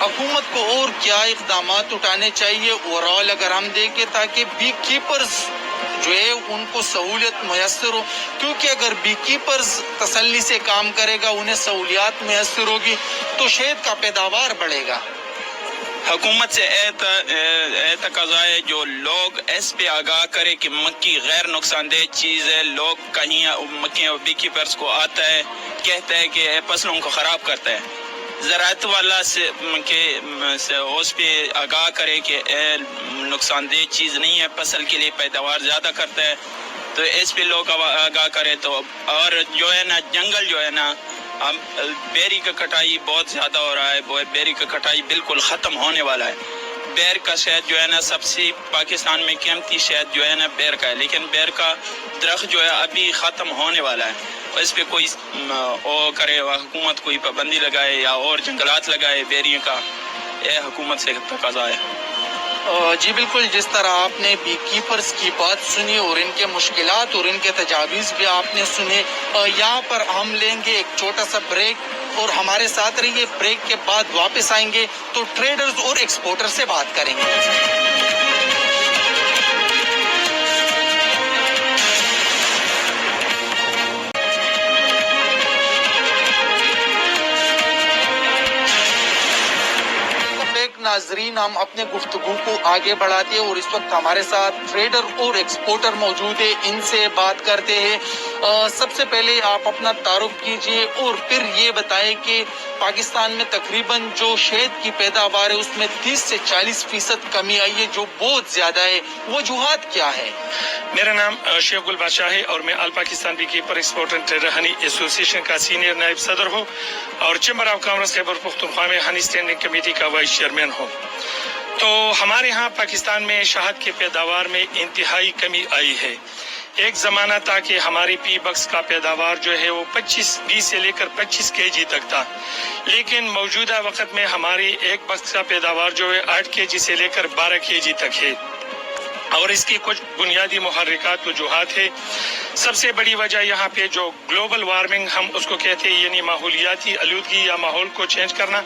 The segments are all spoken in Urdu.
حکومت کو اور کیا اقدامات اٹھانے چاہیے اوور آل اگر ہم دیکھیں تاکہ بی کیپرز جو ہے ان کو سہولت میسر ہو، کیونکہ اگر بی کیپرز تسلی سے کام کرے گا، انہیں سہولیات میسر ہوگی تو شہد کا پیداوار بڑھے گا۔ حکومت سے تقاضا ہے جو لوگ اس پہ آگاہ کرے کہ مکھی غیر نقصان دہ چیز ہے. لوگ کہیں مکھی بی کیپرز کو آتا ہے کہتا ہے کہ فصلوں کو خراب کرتا ہے. زراعت والا سے اس پہ آگاہ کرے کہ نقصان دہ چیز نہیں ہے، فصل کے لیے پیداوار زیادہ کرتا ہے، تو اس پہ لوگ آگاہ کرے. تو اور جو ہے نا جنگل جو ہے نا بیری کا کٹائی بہت زیادہ ہو رہا ہے، بیری کا کٹائی بالکل ختم ہونے والا ہے. بیر کا شہد جو ہے نا سب سے پاکستان میں قیمتی شہد جو ہے نا بیر کا ہے، لیکن بیر کا درخت جو ہے ابھی ختم ہونے والا ہے. اس پہ کوئی کرے حکومت کوئی پابندی لگائے یا اور جنگلات لگائے بیریوں کا، یہ حکومت سے تقاضا ہے. جی بالکل، جس طرح آپ نے بی کیپرز کی بات سنی اور ان کے مشکلات اور ان کے تجاویز بھی آپ نے سنے. یہاں پر ہم لیں گے ایک چھوٹا سا بریک اور ہمارے ساتھ رہیے. بریک کے بعد واپس آئیں گے تو ٹریڈرز اور ایکسپورٹر سے بات کریں گے. ناظرین، ہم اپنے گفتگو کو آگے بڑھاتے ہیں اور اس وقت ہمارے ساتھ ٹریڈر اور ایکسپورٹر موجود ہیں، ان سے بات کرتے ہیں. سب سے پہلے آپ اپنا تعارف کیجئے اور پھر یہ بتائیں کہ پاکستان میں تقریباً جو شہد کی پیداوار ہے اس میں 30 سے 40% کمی آئی ہے، جو بہت زیادہ ہے. وجوہات کیا ہے؟ میرا نام شیخ گل بادشاہ ہے اور میں all Pakistan beekeeper exporter trader honey association کا سینئر نائب صدر ہوں اور chamber of commerce Khyber Pakhtunkhwa میں ہنی اسٹینڈنگ کمیٹی کا وائس چیئرمین ہوں. تو ہمارے ہاں پاکستان میں شہد کی پیداوار میں انتہائی کمی آئی ہے. ایک زمانہ تھا کہ ہماری پی بکس کا پیداوار جو ہے وہ 20 سے لے کر 25 kg تک تھا، لیکن موجودہ وقت میں ہماری ایک بکس کا پیداوار جو ہے 8 kg سے لے کر 12 kg تک ہے. اور اس کی کچھ بنیادی محرکات وجوہات ہے. سب سے بڑی وجہ یہاں پہ جو گلوبل وارمنگ ہم اس کو کہتے ہیں، یعنی ماحولیاتی آلودگی یا ماحول کو چینج کرنا،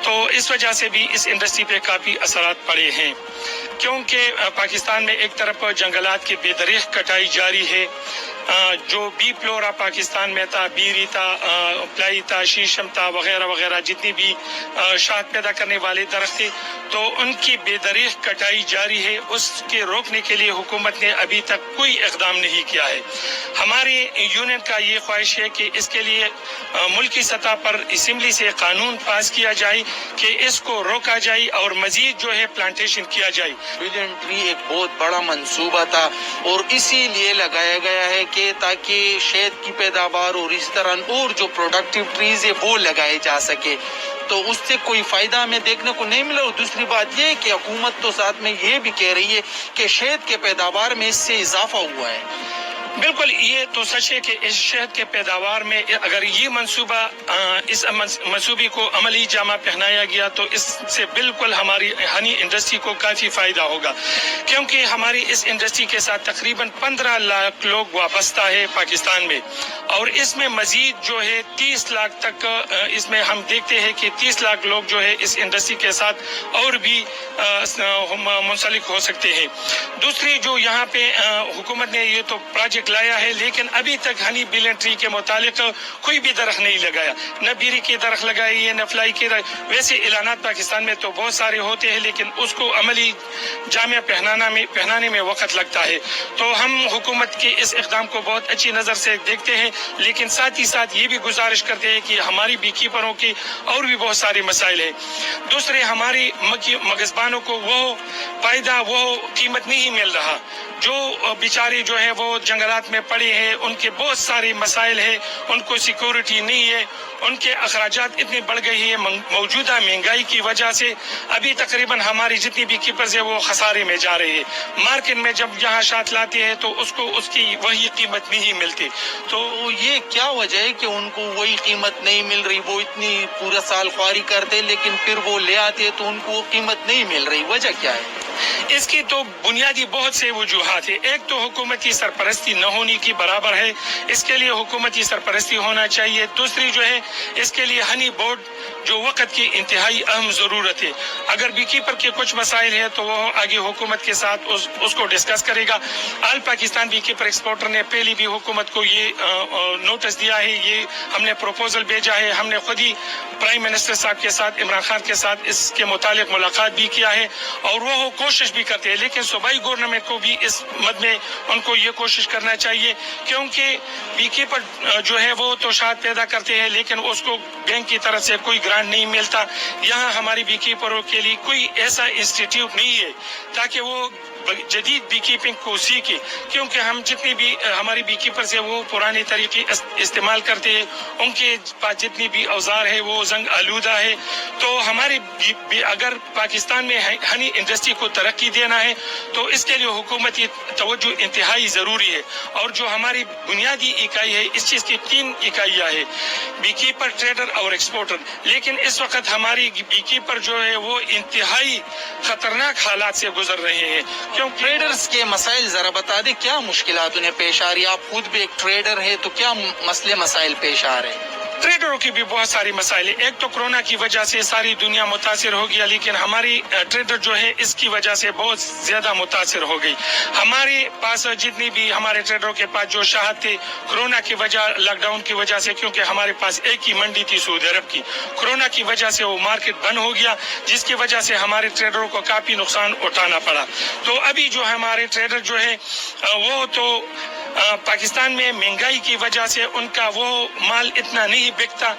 تو اس وجہ سے بھی اس انڈسٹری پہ کافی اثرات پڑے ہیں. کیونکہ پاکستان میں ایک طرف جنگلات کی بے دریغ کٹائی جاری ہے. جو بی فلورا پاکستان میں تھا، بیری تھا، پلائی تھا، شیشم تھا، وغیرہ وغیرہ، جتنی بھی شہد پیدا کرنے والے درخت تھے، تو ان کی بے دریغ کٹائی جاری ہے. اس کے روکنے کے لیے حکومت نے ابھی تک کوئی اقدام نہیں کیا ہے. ہماری یونین کا یہ خواہش ہے کہ اس کے لیے ملکی سطح پر اسمبلی سے قانون پاس کیا جائے کہ اس کو روکا جائے اور مزید جو ہے پلانٹیشن کیا جائے. بلین ٹری ایک بہت بڑا منصوبہ تھا اور اسی لیے لگایا گیا ہے کہ تاکہ شہد کی پیداوار اور اس طرح اور جو پروڈکٹیو ٹریز ہے وہ لگائے جا سکے، تو اس سے کوئی فائدہ ہمیں دیکھنے کو نہیں ملا. اور دوسری بات یہ کہ حکومت تو ساتھ میں یہ بھی کہہ رہی ہے کہ شہد کے پیداوار میں اس سے اضافہ ہوا ہے. بالکل، یہ تو سچ ہے کہ اس شہد کے پیداوار میں اگر یہ منصوبہ اس منصوبے کو عملی جامہ پہنایا گیا تو اس سے بالکل ہماری ہنی انڈسٹری کو کافی فائدہ ہوگا، کیونکہ ہماری اس انڈسٹری کے ساتھ تقریباً 15 لاکھ لوگ وابستہ ہے پاکستان میں، اور اس میں مزید جو ہے 30 لاکھ تک اس میں ہم دیکھتے ہیں کہ 30 لاکھ لوگ جو ہے اس انڈسٹری کے ساتھ اور بھی منسلک ہو سکتے ہیں. دوسری جو یہاں پہ حکومت نے یہ تو پروجیکٹ لایا ہے، لیکن ابھی تک ہنی بلین ٹری کے متعلق کوئی بھی درخت نہیں لگایا، نہ بیری کے درخت لگائی ہے، نہ فلائی کے درخت. ویسے اعلانات پاکستان میں تو بہت سارے ہوتے ہیں، لیکن اس کو عملی جامع پہنانے میں وقت لگتا ہے. تو ہم حکومت کے اس اقدام کو بہت اچھی نظر سے دیکھتے ہیں، لیکن ساتھ ہی ساتھ یہ بھی گزارش کرتے ہیں کہ ہماری بی کیپروں کی اور بھی بہت سارے مسائل ہیں. دوسرے، ہماری مگزبانوں کو وہ فائدہ، وہ قیمت نہیں مل رہا. جو بیچارے جو ہے وہ جنگلات میں پڑے ہیں، ان کے بہت سارے مسائل ہیں، ان کو سیکورٹی نہیں ہے، ان کے اخراجات اتنے بڑھ گئی ہیں موجودہ مہنگائی کی وجہ سے. ابھی تقریباً ہماری جتنی بھی کیپرز ہیں وہ خسارے میں جا رہے ہیں. مارکیٹ میں جب یہاں شات لاتے ہیں تو اس کو اس کی وہی قیمت نہیں ملتی. تو یہ کیا وجہ ہے کہ ان کو وہی قیمت نہیں مل رہی؟ وہ اتنی پورا سال خواری کرتے لیکن پھر وہ لے آتے تو ان کو وہ قیمت نہیں مل رہی، وجہ کیا ہے؟ اس کی تو بنیادی بہت سے وجوہات ہیں. ایک تو حکومتی سرپرستی نہ ہونے کی برابر ہے, اس کے لیے حکومتی سرپرستی ہونا چاہیے. دوسری جو ہے اس کے لیے ہنی بورڈ جو وقت کی انتہائی اہم ضرورت ہے. اگر بی کیپر کے کچھ مسائل ہیں تو وہ آگے حکومت کے ساتھ اس کو ڈسکس کرے گا. آل پاکستان بی کیپر ایکسپورٹر نے پہلی بھی حکومت کو یہ نوٹس دیا ہے, یہ ہم نے پروپوزل بھیجا ہے, ہم نے خود ہی پرائم منسٹر صاحب کے ساتھ, عمران خان کے ساتھ اس کے متعلق ملاقات بھی کیا ہے, اور وہ کوشش بھی کرتے ہیں. لیکن صوبائی گورنمنٹ کو بھی اس مد میں ان کو یہ کوشش کرنا چاہیے, کیونکہ بی کیپر جو ہے وہ تو شاد پیدا کرتے ہیں لیکن اس کو بینک کی طرف سے کوئی گرانٹ نہیں ملتا. یہاں ہماری بی کیپروں کے لیے کوئی ایسا انسٹیٹیوٹ نہیں ہے تاکہ وہ جدید بی کیپنگ کو سیکھے, کیونکہ ہم جتنی بھی ہماری بی کیپرز ہیں وہ پرانے طریقے استعمال کرتے ہیں, ان کے پاس جتنی بھی اوزار ہے وہ زنگ آلودہ ہے. تو ہماری اگر پاکستان میں ہنی انڈسٹری کو ترقی دینا ہے تو اس کے لیے حکومتی توجہ انتہائی ضروری ہے. اور جو ہماری بنیادی اکائی ہے اس چیز کی 3 اکائیاں ہیں, بی کیپر, ٹریڈر اور ایکسپورٹر. لیکن اس وقت ہماری بی کیپر جو ہے وہ انتہائی خطرناک حالات سے گزر رہے ہیں. ٹریڈرز کے مسائل ذرا بتا دیں, کیا مشکلات انہیں پیش آ رہی ہے؟ آپ خود بھی ایک ٹریڈر ہے تو کیا مسائل پیش آ رہے ہیں؟ ٹریڈروں کی بھی بہت ساری مسائل ہیں. ایک تو کورونا کی وجہ سے ساری دنیا متاثر ہو گیا, لیکن ہماری ٹریڈر جو ہے اس کی وجہ سے بہت زیادہ متاثر ہو گئی. ہمارے پاس جتنی بھی ہمارے ٹریڈروں کے پاس جو شاہد تھے کورونا کی وجہ, لاک ڈاؤن کی وجہ سے, کیونکہ ہمارے پاس ایک ہی منڈی تھی سعودی عرب کی, کورونا کی وجہ سے وہ مارکیٹ بند ہو گیا, جس کی وجہ سے ہمارے ٹریڈروں کو کافی نقصان اٹھانا پڑا. تو ابھی جو ہمارے ٹریڈر جو ہے وہ تو پاکستان میں مہنگائی کی وجہ سے ان کا وہ مال اتنا نہیں بکتا,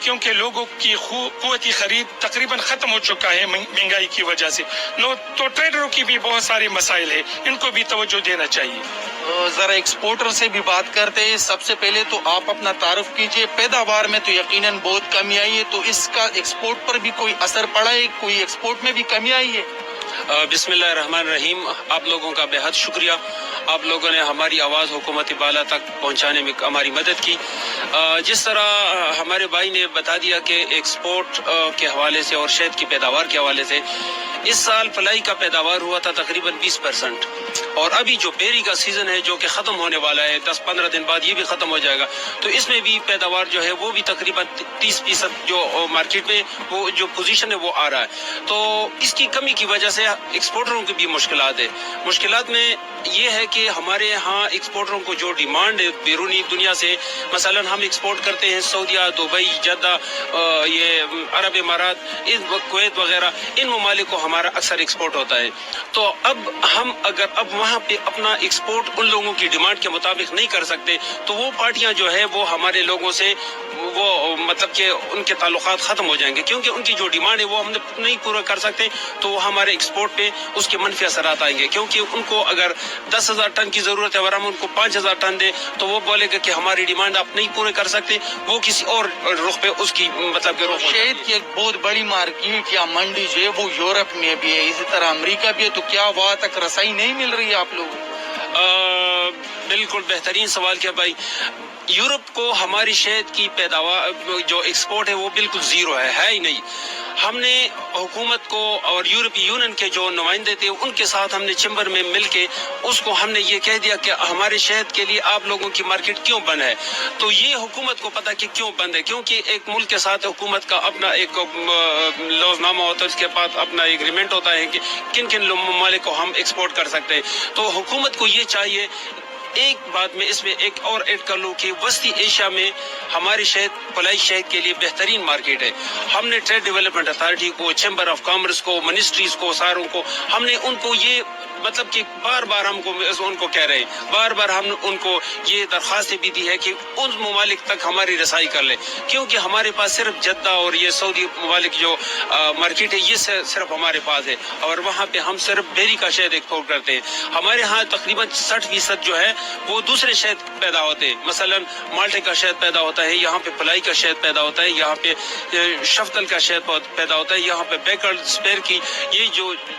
کیونکہ لوگوں کی قوتی خرید تقریباً ختم ہو چکا ہے مہنگائی کی وجہ سے. تو ٹریڈروں کی بھی بہت سارے مسائل ہیں, ان کو بھی توجہ دینا چاہیے. ذرا ایکسپورٹر سے بھی بات کرتے ہیں. سب سے پہلے تو آپ اپنا تعارف کیجئے. پیداوار میں تو یقیناً بہت کمی آئی ہے, تو اس کا ایکسپورٹ پر بھی کوئی اثر پڑا ہے؟ کوئی ایکسپورٹ میں بھی کمی آئی ہے؟ بسم اللہ الرحمن الرحیم. آپ لوگوں کا بے حد شکریہ. آپ لوگوں نے ہماری آواز حکومت بالا تک پہنچانے میں ہماری مدد کی. جس طرح ہمارے بھائی نے بتا دیا کہ ایکسپورٹ کے حوالے سے اور شہد کی پیداوار کے حوالے سے اس سال فلائی کا پیداوار ہوا تھا تقریباً 20%, اور ابھی جو بیری کا سیزن ہے جو کہ ختم ہونے والا ہے, 10-15 دن بعد یہ بھی ختم ہو جائے گا, تو اس میں بھی پیداوار جو ہے وہ بھی تقریباً 30% جو مارکیٹ میں وہ جو پوزیشن ہے وہ آ رہا ہے. تو اس کی کمی کی وجہ سے ایکسپورٹروں کی بھی مشکلات ہے. مشکلات میں یہ ہے کہ ہمارے ہاں ایکسپورٹروں کو جو ڈیمانڈ ہے بیرونی دنیا سے, مثلا ہم ایکسپورٹ کرتے ہیں سعودیہ, دبئی, جدہ, یہ عرب امارات, کویت وغیرہ, ان ممالک کو ہمارا اکثر ایکسپورٹ ہوتا ہے. تو اب ہم اگر وہاں پہ اپنا ایکسپورٹ ان لوگوں کی ڈیمانڈ کے مطابق نہیں کر سکتے تو وہ پارٹیاں جو ہے وہ ہمارے لوگوں سے وہ مطلب کہ ان کے تعلقات ختم ہو جائیں گے, کیونکہ ان کی جو ڈیمانڈ ہے وہ ہم نہیں پورا کر سکتے, تو وہ ہمارے ایکسپورٹ پہ اس کے منفی اثرات آئیں گے. کیونکہ ان کو اگر 10,000 ٹن کی ضرورت ہے, اگر ہم ان کو 5,000 ٹن دیں تو وہ بولے گا کہ ہماری ڈیمانڈ آپ نہیں پورے کر سکتے, وہ کسی اور رخ پہ اس کی مطلب کہ شہد کی ایک بہت بڑی مارکیٹ یا منڈی جو ہے وہ یورپ میں بھی ہے, اسی طرح امریکہ بھی ہے, تو کیا وہاں تک رسائی نہیں مل رہی ہے آپ لوگوں کو؟ بالکل بہترین سوال کیا بھائی. یورپ کو ہماری شہد کی پیداوار جو ایکسپورٹ ہے وہ بالکل زیرو ہے ہی نہیں. ہم نے حکومت کو اور یورپی یونین کے جو نمائندے تھے ان کے ساتھ ہم نے چیمبر میں مل کے اس کو ہم نے یہ کہہ دیا کہ ہمارے شہد کے لیے آپ لوگوں کی مارکیٹ کیوں بند ہے. تو یہ حکومت کو پتا کہ کیوں بند ہے, کیونکہ ایک ملک کے ساتھ حکومت کا اپنا ایک لوز نامہ ہوتا ہے, اس کے بعد اپنا ایگریمنٹ ہوتا ہے کہ کن کن ممالک کو ہم ایکسپورٹ کر سکتے ہیں. تو حکومت کو یہ چاہیے, ایک بات میں اس میں ایک اور ایڈ کر لوں کہ وسطی ایشیا میں ہماری شہد فلائی شہد کے لیے بہترین مارکیٹ ہے. ہم نے ٹریڈ ڈیولپمنٹ اتھارٹی کو, چیمبر آف کامرس کو, منسٹریز کو, ساروں کو ہم نے ان کو یہ مطلب کہ بار بار ہم کو ان کو کہہ رہے ہیں, بار بار ہم ان کو یہ درخواستیں بھی دی ہے کہ ان ممالک تک ہماری رسائی کر لیں, کیونکہ ہمارے پاس صرف جدہ اور یہ سعودی ممالک جو مارکیٹ ہے یہ صرف ہمارے پاس ہے, اور وہاں پہ ہم صرف بیری کا شہد ایکسپورٹ کرتے ہیں. ہمارے ہاں تقریباً 60% جو ہے وہ دوسرے شہد پیدا ہوتے ہیں, مثلا مالٹے کا شہد پیدا ہوتا ہے, یہاں پہ فلائی کا شہد پیدا ہوتا ہے, یہاں پہ شفتل کا شہد پیدا ہوتا ہے, یہاں پہ بیکر اسپیر کی یہ جو